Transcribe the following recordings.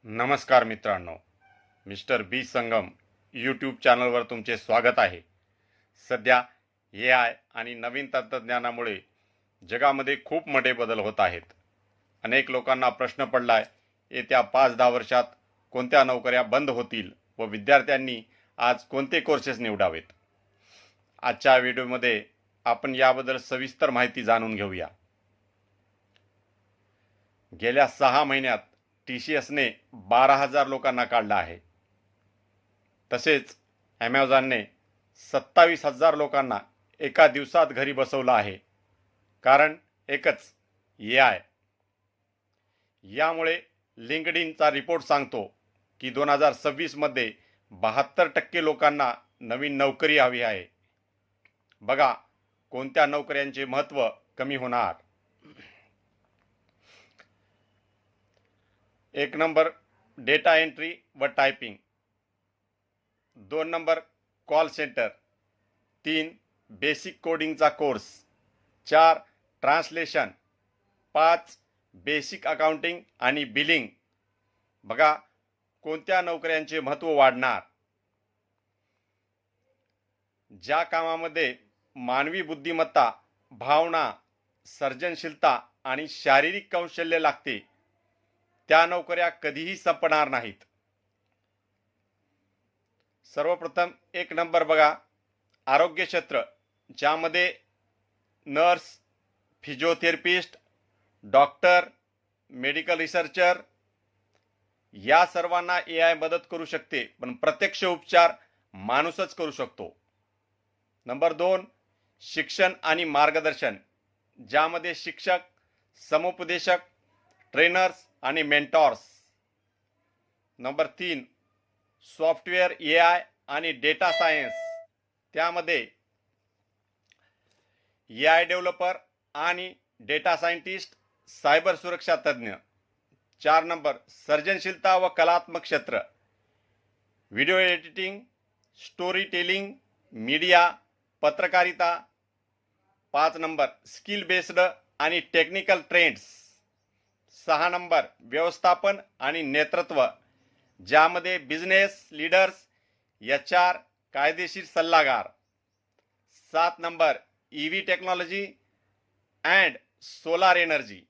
नमस्कार मित्रांनो, मिस्टर बी संगम यूट्यूब चॅनलवर तुमचे स्वागत आहे. सध्या AI आणि नवीन तंत्रज्ञानामुळे जगामध्ये खूप मोठे बदल होत आहेत. अनेक लोकांना प्रश्न पडलाय, येत्या 5-10 वर्षात कोणत्या नोकऱ्या बंद होतील व विद्यार्थ्यांनी आज कोणते कोर्सेस निवडावेत. आजच्या व्हिडिओमध्ये आपण याबद्दल सविस्तर माहिती जाणून घेऊया. गेल्या 6 महिन्यात TCSने 12,000 लोकांना काढलं आहे. तसेच ॲमेझॉनने 27,000 लोकांना एका दिवसात घरी बसवलं आहे. कारण एकच, AI. यामुळे लिंक्डइनचा रिपोर्ट सांगतो की 2026 मध्ये 72% लोकांना नवीन नोकरी हवी आहे. बघा कोणत्या नोकऱ्यांचे महत्त्व कमी होणार. 1 नंबर डेटा एंट्री व typing, 2 number call centre, 3 basic कोडिंगचा कोर्स, 4 ट्रान्सलेशन, 5 बेसिक अकाउंटिंग आणि बिलिंग. बघा कोणत्या नोकऱ्यांचे महत्त्व वाढणार. ज्या कामामध्ये मानवी बुद्धिमत्ता, भावना, सर्जनशीलता आणि शारीरिक कौशल्य लागते त्या नोकऱ्या कधीही संपणार नाहीत. सर्वप्रथम 1 नंबर बघा, आरोग्य क्षेत्र, ज्यामध्ये nurse, physiotherapist, doctor, medical researcher या सर्वांना AI मदत करू शकते, पण प्रत्यक्ष उपचार माणूसच करू शकतो. नंबर 2 शिक्षण आणि मार्गदर्शन, ज्यामध्ये शिक्षक, समुपदेशक, ट्रेनर्स आणि मेंटॉर्स. नंबर 3 सॉफ्टवेअर AI आणि डेटा सायन्स, त्यामध्ये AI डेव्हलपर आणि डेटा सायंटिस्ट, सायबर सुरक्षा तज्ञ. 4 नंबर सर्जनशीलता व कलात्मक क्षेत्र, video editing, story telling, media, पत्रकारिता. 5 नंबर स्किल बेस्ड आणि टेक्निकल ट्रेंड्स. 6 नंबर व्यवस्थापन आणि नेतृत्व, ज्यामध्ये बिझनेस लीडर्स, HR, कायदेशीर सल्लागार. 7 number EV technology and solar energy.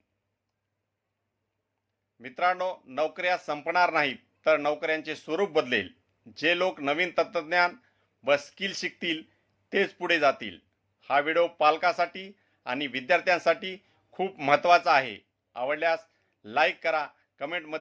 मित्रांनो, नोकऱ्या संपणार नाहीत, तर नोकऱ्यांचे स्वरूप बदलेल. जे लोक नवीन तंत्रज्ञान व स्किल शिकतील तेच पुढे जातील. हा व्हिडिओ पालकांसाठी आणि विद्यार्थ्यांसाठी खूप महत्त्वाचा आहे. आवडल्यास लाईक करा, कमेंटमध्ये